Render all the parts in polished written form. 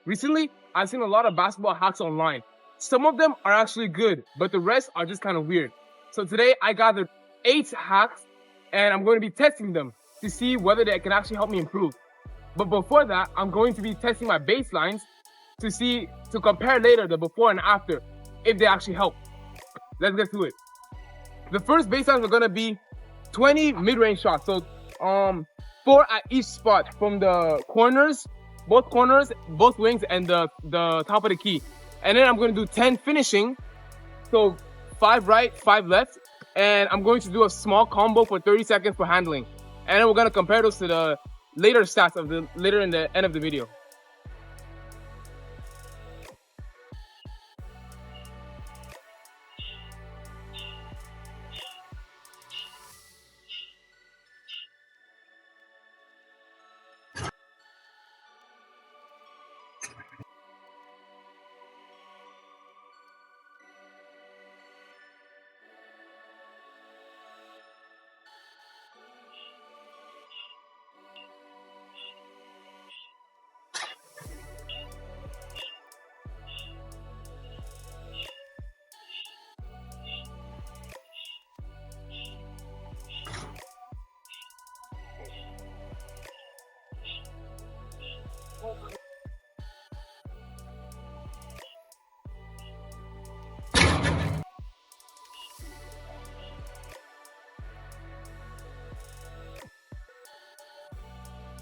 Recently, I've seen a lot of basketball hacks online. Some of them are actually good, but the rest are just kind of weird. So today I gathered 8 hacks and I'm going to be testing them to see whether they can actually help me improve. But before that, I'm going to be testing my baselines to compare later the before and after if they actually help. Let's get to it. The first baselines are gonna be 20 mid-range shots. So 4 at each spot from the corners, both wings, and the top of the key. And then I'm gonna do 10 finishing. So 5 right, 5 left. And I'm going to do a small combo for 30 seconds for handling. And then we're gonna compare those to the later stats of the later in the end of the video.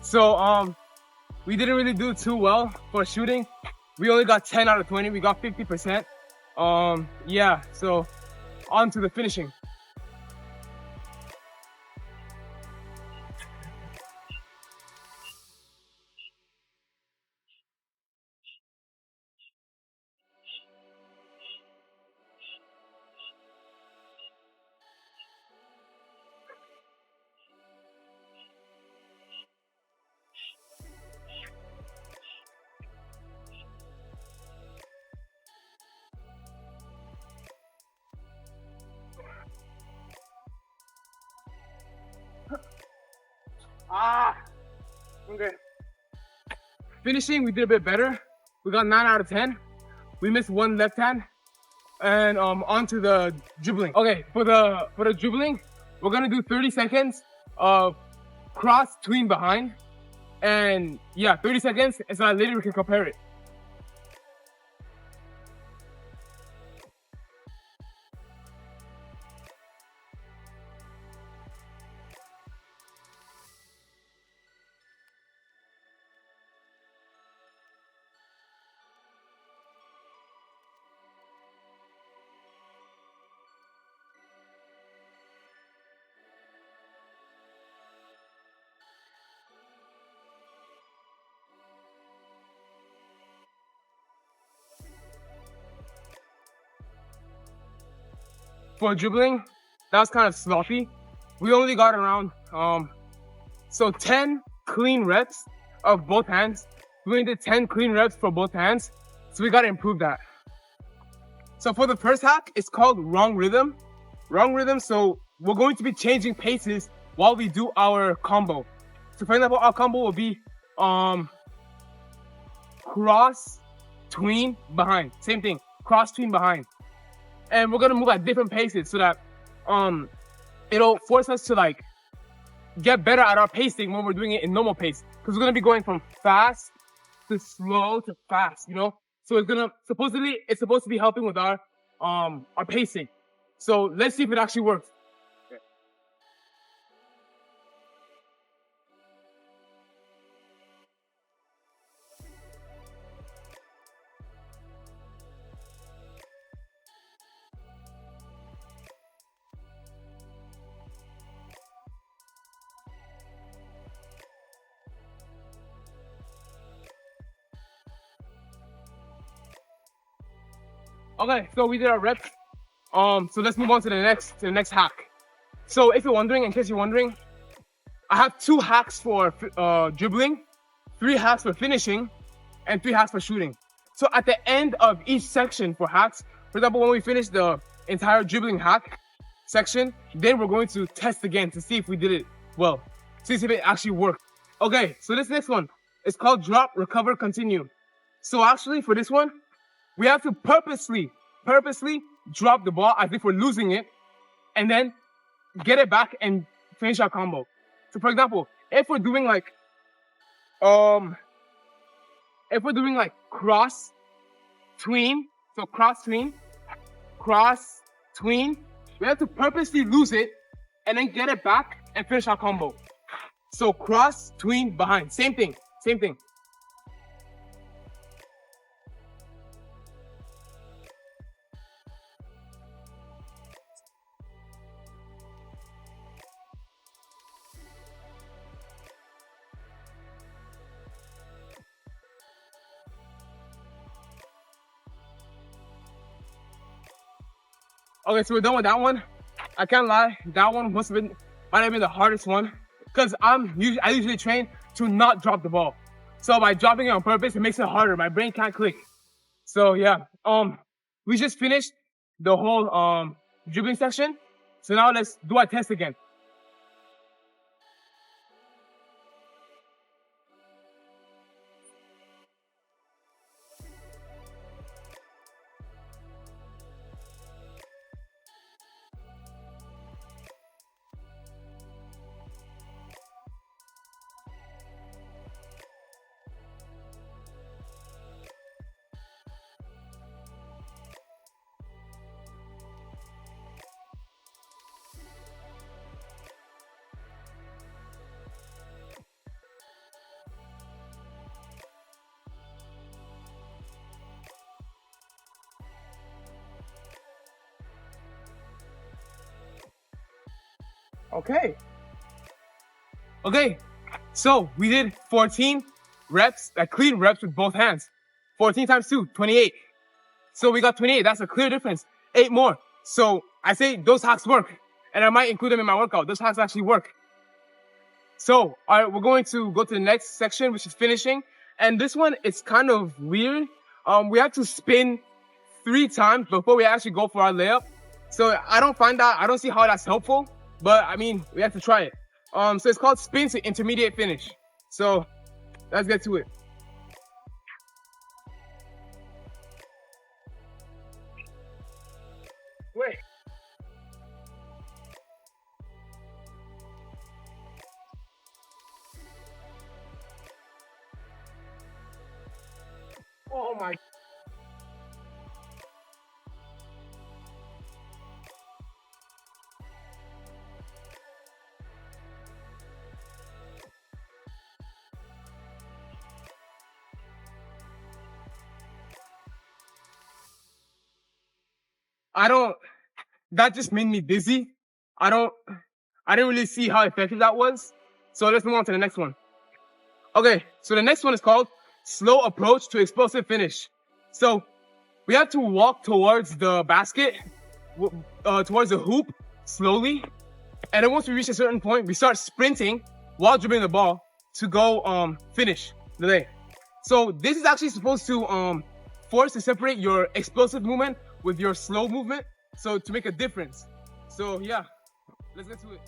So we didn't really do too well for shooting. We only got 10 out of 20. We got 50%. Yeah, so on to the finishing. Okay. Finishing, we did a bit better. We got 9 out of 10. We missed 1 left hand. And on to the dribbling. Okay, for the dribbling, we're gonna do 30 seconds of cross, tween, behind. And yeah, 30 seconds, and so later we can compare it. For dribbling, that was kind of sloppy. We only got around 10 clean reps of both hands. We only did 10 clean reps for both hands, so we gotta improve that. So for the first hack, it's called wrong rhythm. Wrong rhythm, so we're going to be changing paces while we do our combo. So for example, our combo will be cross, tween, behind. Same thing, cross, tween, behind. And we're gonna move at different paces so that it'll force us to like get better at our pacing when we're doing it in normal pace. Because we're gonna be going from fast to slow to fast, you know? So it's supposed to be helping with our pacing. So let's see if it actually works. Okay, so we did our reps. So let's move on to the next hack. So if you're wondering, in case you're wondering, I have 2 hacks for dribbling, 3 hacks for finishing, and 3 hacks for shooting. So at the end of each section for hacks, for example, when we finish the entire dribbling hack section, then we're going to test again to see if we did it well, see if it actually worked. Okay, so this next one is called drop, recover, continue. So actually for this one, we have to purposely drop the ball as if we're losing it, and then get it back and finish our combo. So for example, if we're doing like cross tween, so cross tween, we have to purposely lose it and then get it back and finish our combo. So cross tween behind, same thing. Okay, so we're done with that one. I can't lie, that one might have been the hardest one, because I usually train to not drop the ball. So by dropping it on purpose, it makes it harder. My brain can't click. So yeah, we just finished the whole dribbling section. So now let's do our test again. Okay, so we did 14 reps, clean reps with both hands. 14 times 2, 28. So we got 28, that's a clear difference. 8 more. So I say those hacks work, and I might include them in my workout. Those hacks actually work. So, all right, we're going to go to the next section, which is finishing. And this one, it's kind of weird. We have to spin 3 times before we actually go for our layup. So I don't see how that's helpful, but I mean, we have to try it. So it's called spin to intermediate finish. So let's get to it. Wait. Oh my. That just made me dizzy. I didn't really see how effective that was. So let's move on to the next one. Okay, so the next one is called slow approach to explosive finish. So we have to walk towards the basket, towards the hoop slowly. And then once we reach a certain point, we start sprinting while dribbling the ball to go finish the lay. So this is actually supposed to force to separate your explosive movement with your slow movement, so to make a difference. So yeah, let's get to it.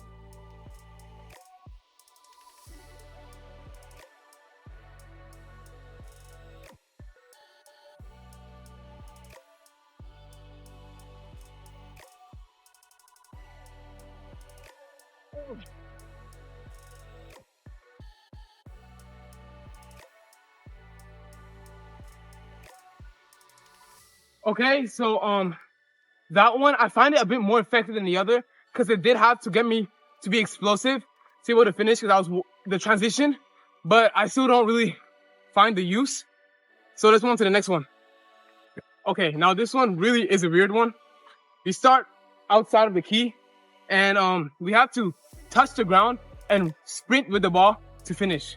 Okay, so that one I find it a bit more effective than the other because it did have to get me to be explosive to be able to finish because I was the transition, but I still don't really find the use. So let's move on to the next one. Okay, now this one really is a weird one. We start outside of the key, and we have to touch the ground and sprint with the ball to finish.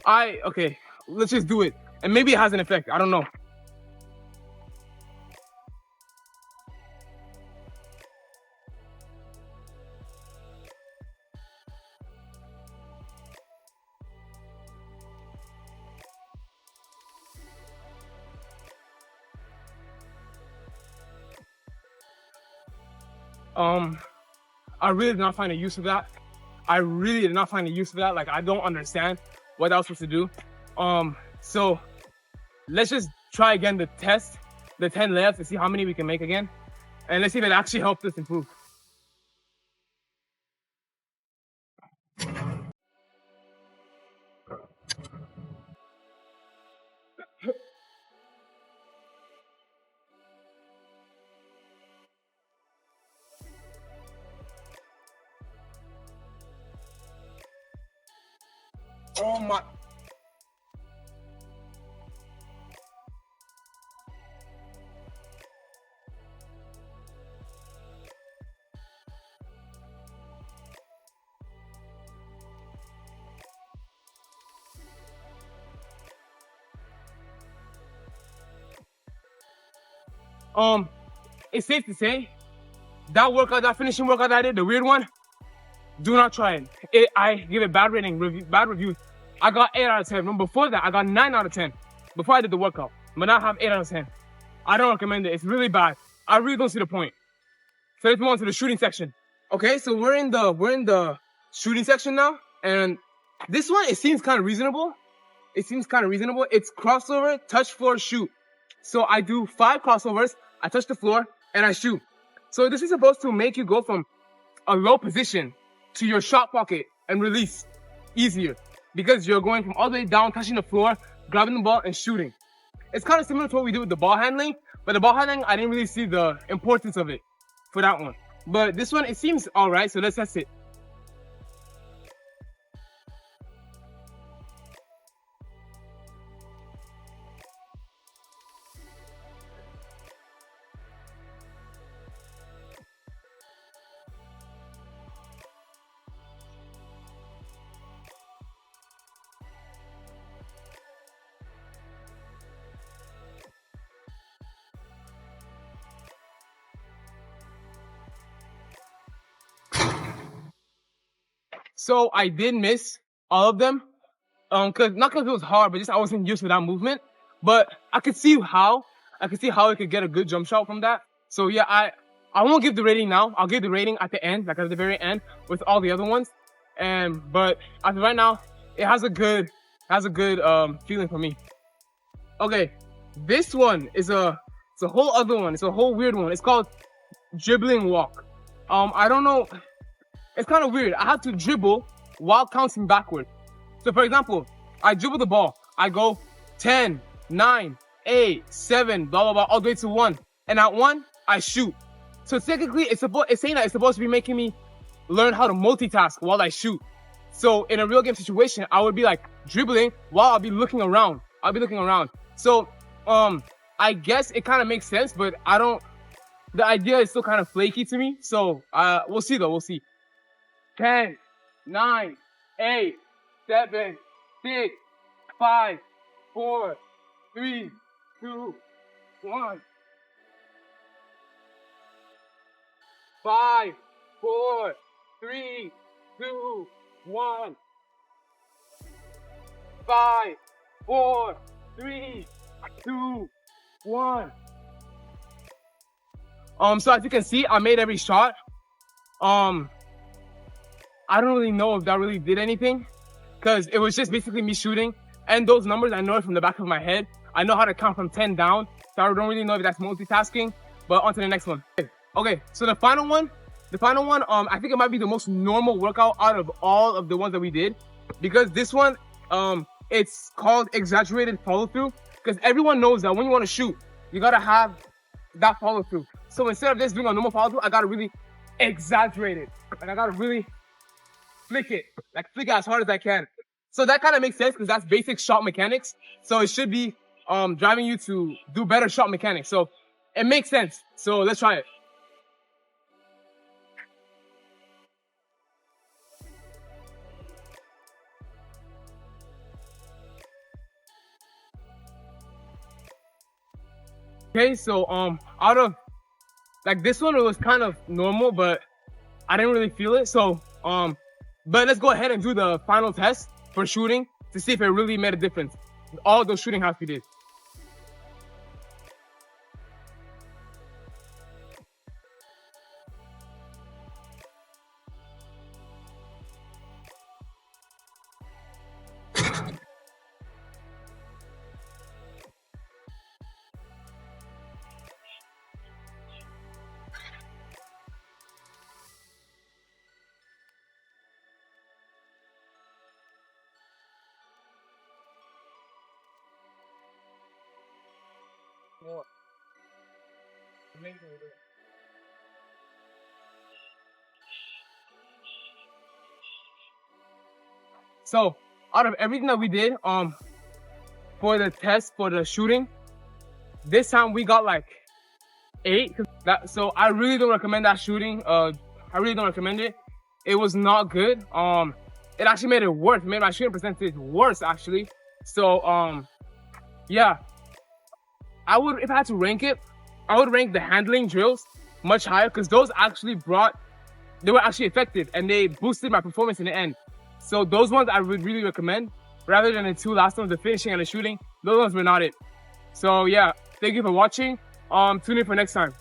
Okay, let's just do it, and maybe it has an effect. I don't know. I really did not find a use of that. Like, I don't understand what I was supposed to do. So let's just try again the 10 layups to see how many we can make again. And let's see if it actually helped us improve. Oh my. It's safe to say that workout, that finishing workout that I did, the weird one, do not try it. I give it bad rating, bad reviews. I got 8 out of 10. When before that, I got 9 out of 10 before I did the workout. But now I have 8 out of 10. I don't recommend it. It's really bad. I really don't see the point. So let's move on to the shooting section. Okay, so we're in the shooting section now, and this one it seems kind of reasonable. It's crossover, touch floor, shoot. So I do 5 crossovers, I touch the floor, and I shoot. So this is supposed to make you go from a low position to your shot pocket and release easier, because you're going from all the way down, touching the floor, grabbing the ball, and shooting. It's kind of similar to what we do with the ball handling, but the ball handling, I didn't really see the importance of it for that one. But this one, it seems all right, so let's test it. So I did miss all of them, not because it was hard, but just I wasn't used to that movement. But I could see how I could get a good jump shot from that. So yeah, I won't give the rating now. I'll give the rating at the end, like at the very end, with all the other ones. But as of right now, it has a good feeling for me. Okay, this one is it's a whole other one. It's a whole weird one. It's called dribbling walk. I don't know. It's kind of weird. I have to dribble while counting backward. So for example, I dribble the ball. I go 10, 9, 8, 7, blah, blah, blah, all the way to 1. And at 1, I shoot. So technically, it's saying that it's supposed to be making me learn how to multitask while I shoot. So in a real game situation, I would be like dribbling while I'll be looking around. So I guess it kind of makes sense, but the idea is still kind of flaky to me. So we'll see though, we'll see. 10, 9, 8, 7, 6, 5, 4, 3, 2, 1. 5, 4, 3, 2, 1. 5, 4, 3, 2, 1. So as you can see, I made every shot. I don't really know if that really did anything, because it was just basically me shooting. And those numbers, I know it from the back of my head. I know how to count from 10 down, so I don't really know if that's multitasking. But on to the next one. Okay, so the final one, I think it might be the most normal workout out of all of the ones that we did, because this one, it's called exaggerated follow through, because everyone knows that when you want to shoot, you gotta have that follow through. So instead of just doing a normal follow through, I gotta really exaggerate it. Like I gotta really flick it as hard as I can. So that kind of makes sense, because that's basic shot mechanics. So it should be driving you to do better shot mechanics. So it makes sense. So let's try it. Okay, so out of like this one, it was kind of normal, but I didn't really feel it. So but let's go ahead and do the final test for shooting to see if it really made a difference. All those shooting house we did. more. So out of everything that we did, for the test for the shooting, this time we got like 8. So I really don't recommend that shooting. I really don't recommend it. It was not good. It actually made it worse. It made my shooting percentage worse actually. So yeah, I would, if I had to rank it, I would rank the handling drills much higher because those actually they were actually effective and they boosted my performance in the end. So those ones I would really recommend rather than the 2 last ones, the finishing and the shooting. Those ones were not it. So yeah, thank you for watching. Tune in for next time.